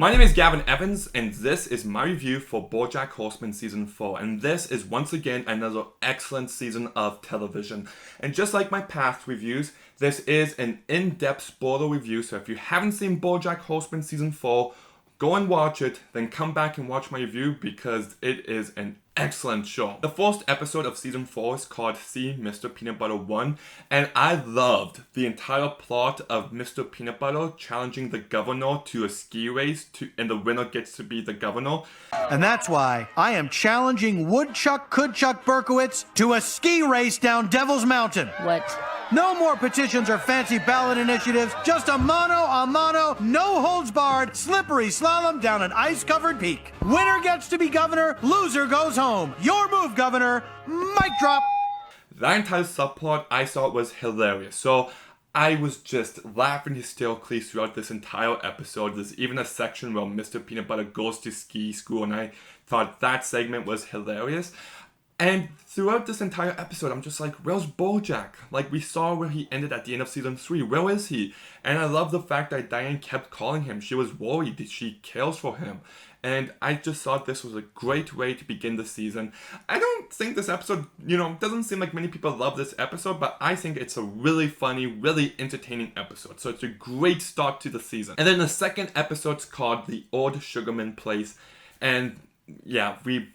My name is Gavin Evans, and this is my review for Bojack Horseman Season 4, and this is once again another excellent season of television. And just like my past reviews, this is an in-depth spoiler review, so if you haven't seen Bojack Horseman Season 4, go and watch it, then come back and watch my review because it is an excellent show. The first episode of Season 4 is called See Mr. Peanut Butter 1, and I loved the entire plot of Mr. Peanut Butter challenging the governor to a ski race, and the winner gets to be the governor. And that's why I am challenging Woodchuck Coodchuck Berkowitz to a ski race down Devil's Mountain. What? No more petitions or fancy ballot initiatives, just a mano, no holds barred, slippery slalom down an ice-covered peak. Winner gets to be governor, loser goes home. Your move, governor. Mic drop. That entire subplot I thought was hilarious. So I was just laughing hysterically throughout this entire episode. There's even a section where Mr. Peanut Butter goes to ski school, and I thought that segment was hilarious. And throughout this entire episode, I'm just like, where's Bojack? Like, we saw where he ended at the end of Season 3. Where is he? And I love the fact that Diane kept calling him. She was worried. She cares for him. And I just thought this was a great way to begin the season. I don't think this episode, doesn't seem like many people love this episode, but I think it's a really funny, really entertaining episode. So it's a great start to the season. And then the second episode's called The Old Sugarman Place. And yeah, we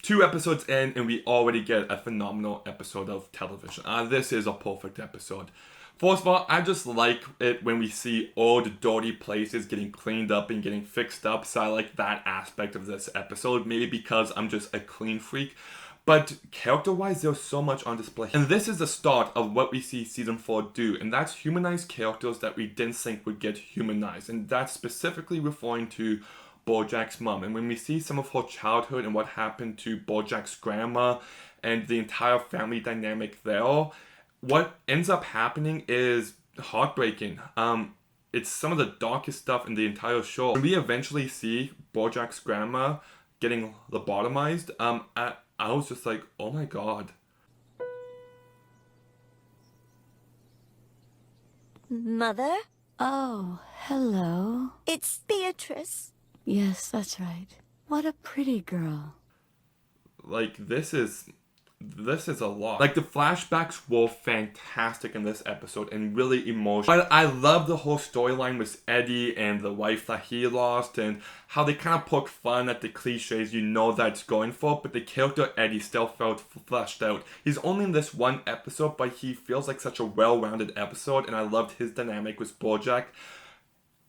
2 episodes in and we already get a phenomenal episode of television. This is a perfect episode. First of all, I just like it when we see old dirty places getting cleaned up and getting fixed up, so I like that aspect of this episode, maybe because I'm just a clean freak. But character-wise, there's so much on display. And this is the start of what we see Season 4 do, and that's humanize characters that we didn't think would get humanized. And that's specifically referring to Bojack's mom. And when we see some of her childhood and what happened to Bojack's grandma and the entire family dynamic there, what ends up happening is heartbreaking. It's some of the darkest stuff in the entire show. When we eventually see Bojack's grandma getting lobotomized, I was just like, oh my god. Mother? Oh, hello. It's Beatrice. Yes, that's right. What a pretty girl. Like, this is a lot. Like, the flashbacks were fantastic in this episode and really emotional. But I love the whole storyline with Eddie and the wife that he lost, and how they kind of poke fun at the cliches that it's going for, but the character Eddie still felt fleshed out. He's only in this one episode, but he feels like such a well-rounded episode, and I loved his dynamic with Bojack.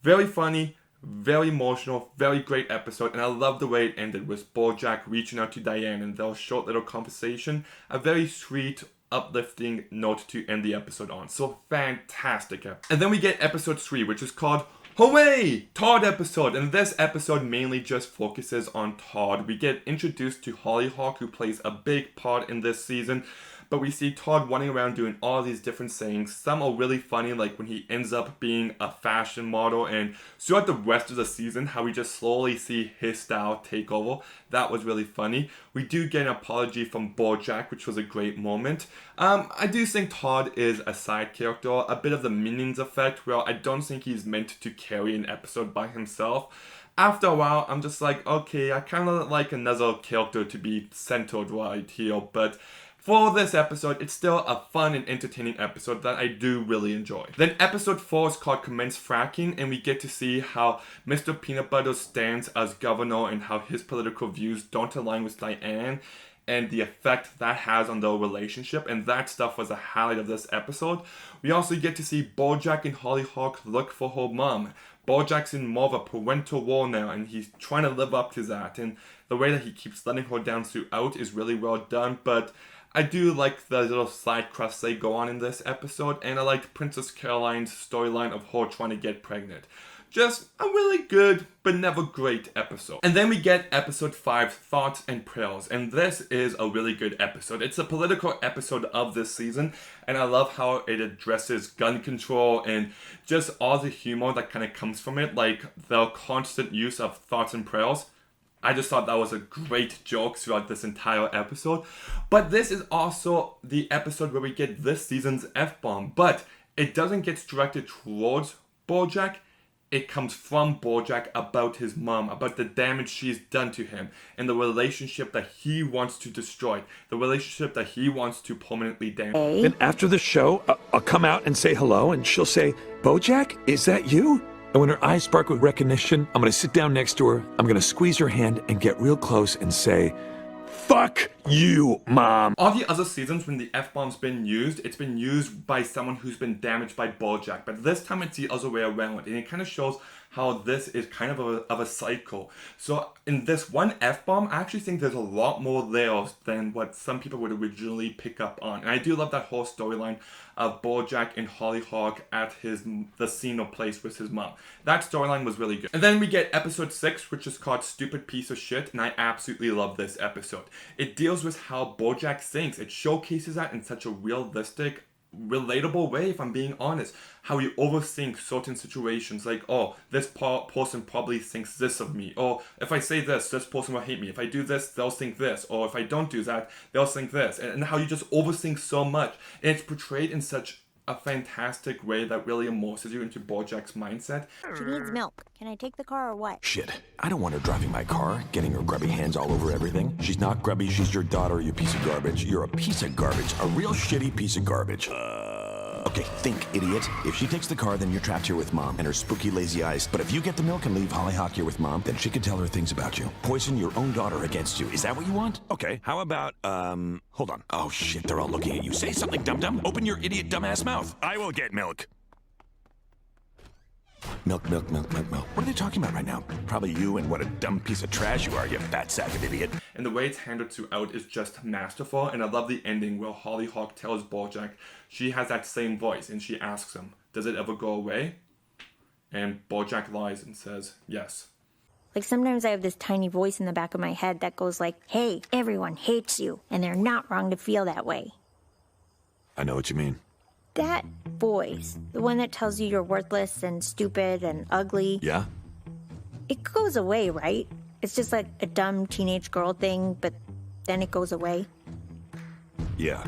Very funny, very emotional, very great episode, and I love the way it ended with Bojack reaching out to Diane and their short little conversation. A very sweet, uplifting note to end the episode on. So fantastic. And then we get episode 3, which is called Hooray! Todd episode. And this episode mainly just focuses on Todd. We get introduced to Hollyhock, who plays a big part in this season. But we see Todd running around doing all these different sayings. Some are really funny, like when he ends up being a fashion model, and throughout the rest of the season, how we just slowly see his style take over. That was really funny. We do get an apology from Bojack, which was a great moment. I do think Todd is a side character, a bit of the Minions effect, where I don't think he's meant to carry an episode by himself. After a while, I'm just like, okay, I kind of like another character to be centered right here, but for this episode, it's still a fun and entertaining episode that I do really enjoy. Then episode 4 is called Commence Fracking, and we get to see how Mr. Peanut Butter stands as governor and how his political views don't align with Diane and the effect that has on their relationship, and that stuff was a highlight of this episode. We also get to see Bojack and Hollyhock look for her mom. Bojack's in more of a parental role now, and he's trying to live up to that, and the way that he keeps letting her down throughout is really well done, but I do like the little side quests they go on in this episode, and I liked Princess Caroline's storyline of her trying to get pregnant. Just a really good, but never great episode. And then we get episode 5, Thoughts and Prayers, and this is a really good episode. It's a political episode of this season, and I love how it addresses gun control and just all the humor that kind of comes from it, like the constant use of thoughts and prayers. I just thought that was a great joke throughout this entire episode. But this is also the episode where we get this season's F-bomb. But it doesn't get directed towards Bojack. it comes from Bojack about his mom, about the damage she's done to him, and the relationship that he wants to destroy, the relationship that he wants to permanently damage. And after the show, I'll come out and say hello, and she'll say, "Bojack, is that you?" And when her eyes sparkle with recognition, I'm going to sit down next to her, I'm going to squeeze her hand and get real close and say, "Fuck you, Mom." All the other seasons when the F-bomb's been used, it's been used by someone who's been damaged by Bojack. But this time it's the other way around. And it kind of shows how this is kind of a cycle. So in this one F-bomb, I actually think there's a lot more layers than what some people would originally pick up on. And I do love that whole storyline of Bojack and Hollyhock at the scene or place with his mom. That storyline was really good. And then we get episode 6, which is called Stupid Piece of Shit, and I absolutely love this episode. It deals with how Bojack thinks. It showcases that in such a realistic, relatable way, if I'm being honest. How you overthink certain situations, like, oh, this person probably thinks this of me, or if I say this person will hate me, if I do this, they'll think this, or if I don't do that, they'll think this, and how you just overthink so much, and it's portrayed in such a fantastic way that really immerses you into Bojack's mindset. She needs milk. Can I take the car or what? Shit, I don't want her driving my car, getting her grubby hands all over everything. She's not grubby, she's your daughter, you piece of garbage. You're a piece of garbage, a real shitty piece of garbage. Okay, think, idiot. If she takes the car, then you're trapped here with Mom and her spooky lazy eyes. But if you get the milk and leave Hollyhock here with Mom, then she can tell her things about you. Poison your own daughter against you. Is that what you want? Okay, how about, hold on. Oh shit, they're all looking at you. Say something, dum-dum. Open your idiot dumbass mouth. I will get milk. Milk, milk, milk, milk, milk. What are they talking about right now? Probably you and what a dumb piece of trash you are, you fat sack of idiot. And the way it's handled throughout is just masterful, and I love the ending where Hollyhock tells Bojack she has that same voice, and she asks him, does it ever go away? And Bojack lies and says, yes. Like sometimes I have this tiny voice in the back of my head that goes like, hey, everyone hates you, and they're not wrong to feel that way. I know what you mean. That voice, the one that tells you you're worthless and stupid and ugly. Yeah? It goes away, right? It's just like a dumb teenage girl thing, but then it goes away. Yeah.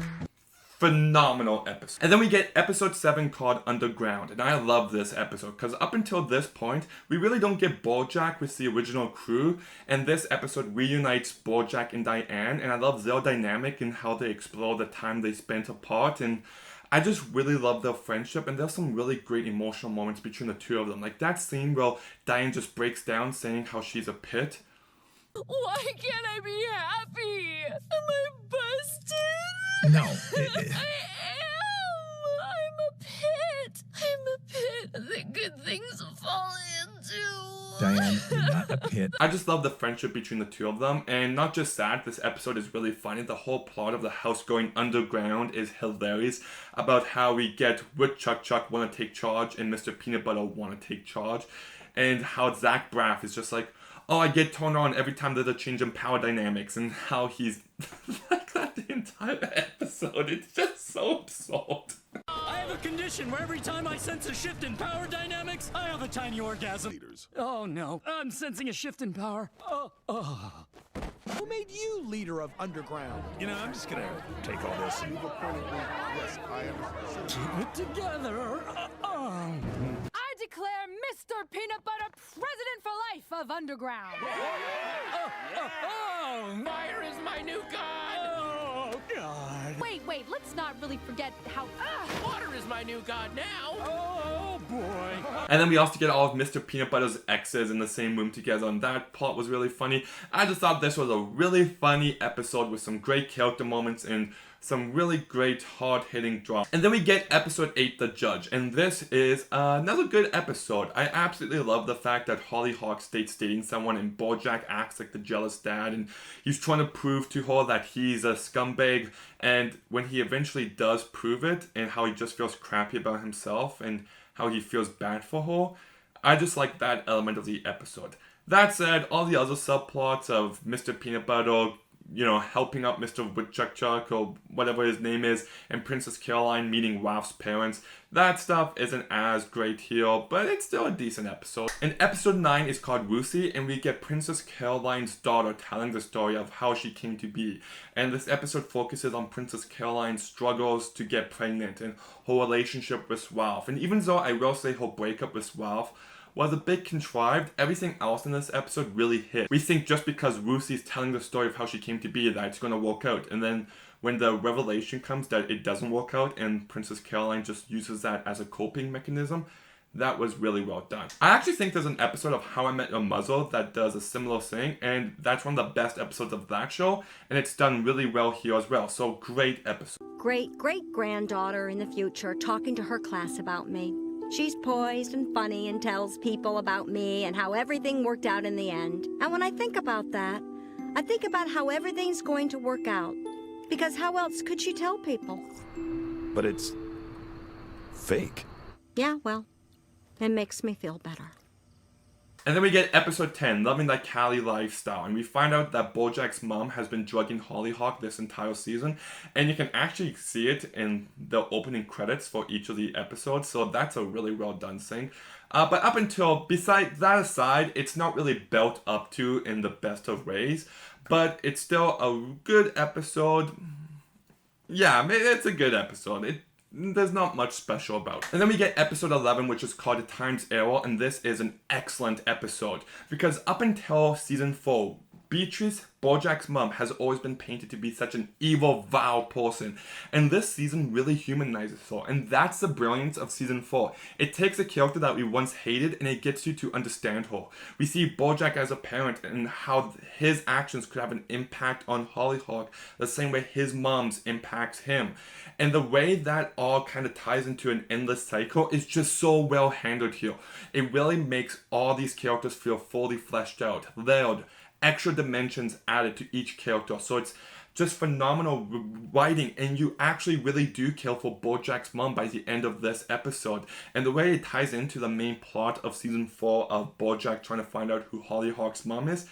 Phenomenal episode. And then we get episode 7 called Underground, and I love this episode because up until this point we really don't get Bojack with the original crew, and this episode reunites Bojack and Diane, and I love their dynamic and how they explore the time they spent apart, and I just really love their friendship, and there's some really great emotional moments between the two of them. Like that scene where Diane just breaks down saying how she's a pit. Why can't I be happy? Am I busted? No. I am. I'm a pit. I'm a pit that good things fall into. Diane, you're not a pit. I just love the friendship between the two of them, and not just that, this episode is really funny. The whole plot of the house going underground is hilarious, about how we get Woodchuck Chuck want to take charge and Mr. Peanut Butter want to take charge, and how Zach Braff is just like, oh, I get turned on every time there's a change in power dynamics, and how he's like that the entire episode. It's just so absurd. I have a condition where every time I sense a shift in power dynamics, I have a tiny orgasm. Oh no, I'm sensing a shift in power. Who made you leader of Underground? You know, I'm just gonna take all this. Keep it together. I declare Mr. Peanut Butter President for Life of Underground. Fire is my new god. Oh god. Wait, let's not really forget how... Water is my new god now. Oh boy. And then we also get all of Mr. Peanut Butter's exes in the same room together, and that plot was really funny. I just thought this was a really funny episode with some great character moments and some really great hard-hitting drama. And then we get episode 8, The Judge, and this is another good episode. I absolutely love the fact that Hollyhock states dating someone and Bojack acts like the jealous dad, and he's trying to prove to her that he's a scumbag, and when he eventually does prove it, and how he just feels crappy about himself and how he feels bad for her, I just like that element of the episode. That said, all the other subplots of Mr. Peanut Butter, you know, helping out Mr. Woodchuck Chuck or whatever his name is, and Princess Caroline meeting Ralph's parents, that stuff isn't as great here, but it's still a decent episode. And episode 9 is called Lucy, and we get Princess Caroline's daughter telling the story of how she came to be. And this episode focuses on Princess Caroline's struggles to get pregnant and her relationship with Ralph. And even though I will say her breakup with Ralph was a bit contrived, everything else in this episode really hit. We think just because Lucy's telling the story of how she came to be that it's going to work out, and then when the revelation comes that it doesn't work out and Princess Caroline just uses that as a coping mechanism, that was really well done. I actually think there's an episode of How I Met Your Mother that does a similar thing, and that's one of the best episodes of that show, and it's done really well here as well. So great episode. Great-great-granddaughter in the future talking to her class about me. She's poised and funny and tells people about me and how everything worked out in the end. And when I think about that, I think about how everything's going to work out. Because how else could she tell people? But it's fake. Yeah, well, it makes me feel better. And then we get episode 10, Loving That Cali Lifestyle, and we find out that Bojack's mom has been drugging Hollyhock this entire season, and you can actually see it in the opening credits for each of the episodes, so that's a really well done thing. But up until, besides that aside, it's not really built up to in the best of ways, but it's still a good episode. Yeah, it's a good episode. There's not much special about it. And then we get episode 11, which is called A Time's Arrow, and this is an excellent episode because up until season 4, Beatrice, Bojack's mom, has always been painted to be such an evil, vile person, and this season really humanizes her, and that's the brilliance of season 4. It takes a character that we once hated and it gets you to understand her. We see Bojack as a parent and how his actions could have an impact on Hollyhock the same way his mom's impacts him. And the way that all kind of ties into an endless cycle is just so well handled here. It really makes all these characters feel fully fleshed out, layered, extra dimensions added to each character. So it's just phenomenal writing, and you actually really do care for Bojack's mom by the end of this episode. And the way it ties into the main plot of season 4 of Bojack trying to find out who Hollyhock's mom is,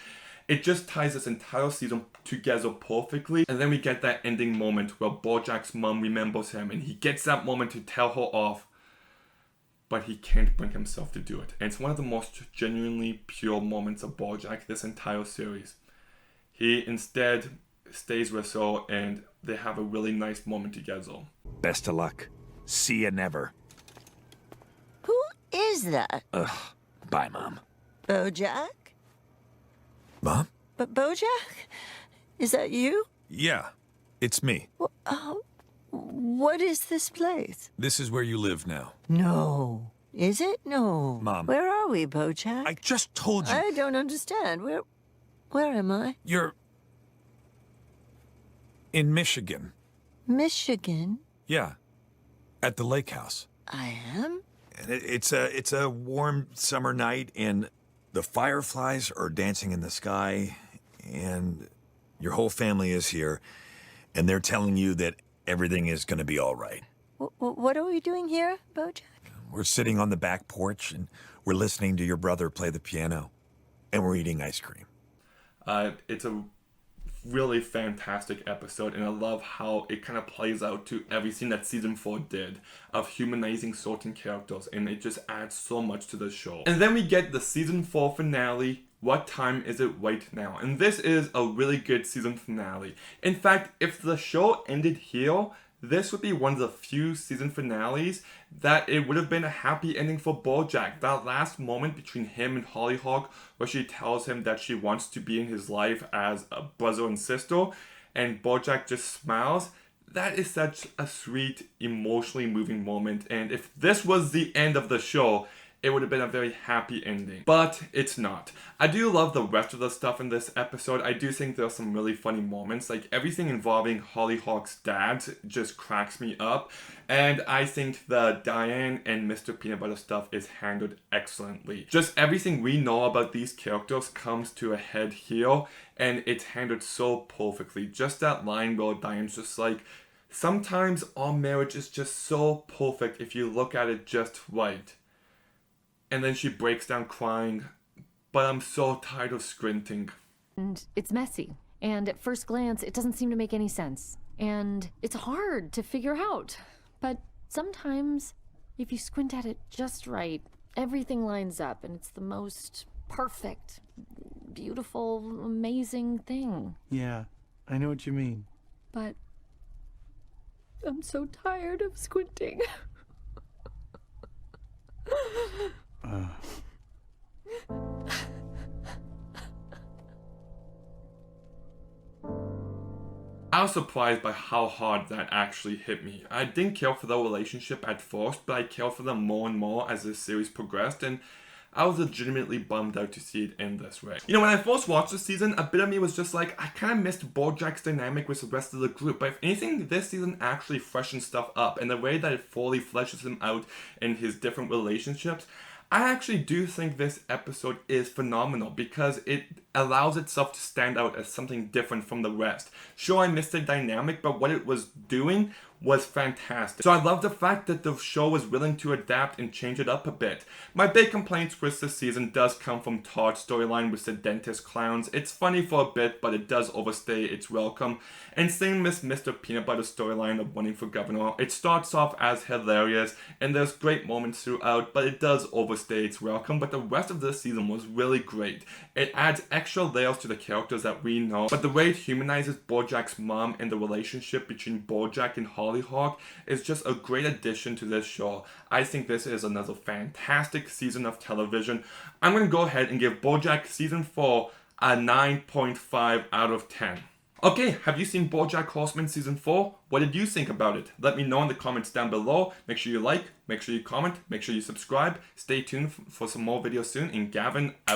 it just ties this entire season together perfectly. And then we get that ending moment where Bojack's mom remembers him, and he gets that moment to tell her off, but he can't bring himself to do it. And it's one of the most genuinely pure moments of Bojack this entire series. He instead stays with her, and they have a really nice moment together. Best of luck. See ya never. Who is that? Bye, Mom. Bojack? Mom? But Bojack? Is that you? Yeah, it's me. What is this place? This is where you live now. No. Is it? No. Mom. Where are we, Bojack? I just told you. I don't understand. Where am I? You're in Michigan. Michigan? Yeah, at the lake house. I am? And it's a warm summer night, and the fireflies are dancing in the sky, and your whole family is here, and they're telling you that everything is going to be all right. What are we doing here, Bojack? We're sitting on the back porch, and we're listening to your brother play the piano, and we're eating ice cream. It's a really fantastic episode, and I love how it kind of plays out to everything that season 4 did of humanizing certain characters, and it just adds so much to the show. And then we get the season 4 finale, What Time Is It Right Now? And this is a really good season finale. In fact, if the show ended here, this would be one of the few season finales that it would have been a happy ending for Bojack. That last moment between him and Hollyhock, where she tells him that she wants to be in his life as a brother and sister, and Bojack just smiles. That is such a sweet, emotionally moving moment. And if this was the end of the show, it would have been a very happy ending. But it's not. I do love the rest of the stuff in this episode. I do think there's some really funny moments. Like everything involving Hollyhock's dad just cracks me up. And I think the Diane and Mr. Peanut Butter stuff is handled excellently. Just everything we know about these characters comes to a head here. And it's handled so perfectly. Just that line where Diane's just like, sometimes our marriage is just so perfect if you look at it just right. And then she breaks down crying, but I'm so tired of squinting. And it's messy. And at first glance, it doesn't seem to make any sense. And it's hard to figure out. But sometimes, if you squint at it just right, everything lines up and it's the most perfect, beautiful, amazing thing. Yeah, I know what you mean. But I'm so tired of squinting. I was surprised by how hard that actually hit me. I didn't care for the relationship at first, but I cared for them more and more as the series progressed, and I was legitimately bummed out to see it end this way. You know, when I first watched the season, a bit of me was just like, I kind of missed Bojack's dynamic with the rest of the group, but if anything, this season actually freshens stuff up, and the way that it fully fleshes him out in his different relationships, I actually do think this episode is phenomenal because it allows itself to stand out as something different from the rest. Sure, I missed the dynamic, but what it was doing was fantastic. So I love the fact that the show was willing to adapt and change it up a bit. My big complaints with this season does come from Todd's storyline with the dentist clowns. It's funny for a bit, but it does overstay its welcome. And same with Mr. Peanut Butter's storyline of running for governor. It starts off as hilarious, and there's great moments throughout, but it does overstay its welcome. But the rest of this season was really great. It adds extra layers to the characters that we know, but the way it humanizes Bojack's mom and the relationship between Bojack and Hollyhock is just a great addition to this show. I think this is another fantastic season of television. I'm going to go ahead and give Bojack Season 4 a 9.5 out of 10. Okay, have you seen Bojack Horseman Season 4? What did you think about it? Let me know in the comments down below. Make sure you like, make sure you comment, make sure you subscribe. Stay tuned for some more videos soon, and Gavin out.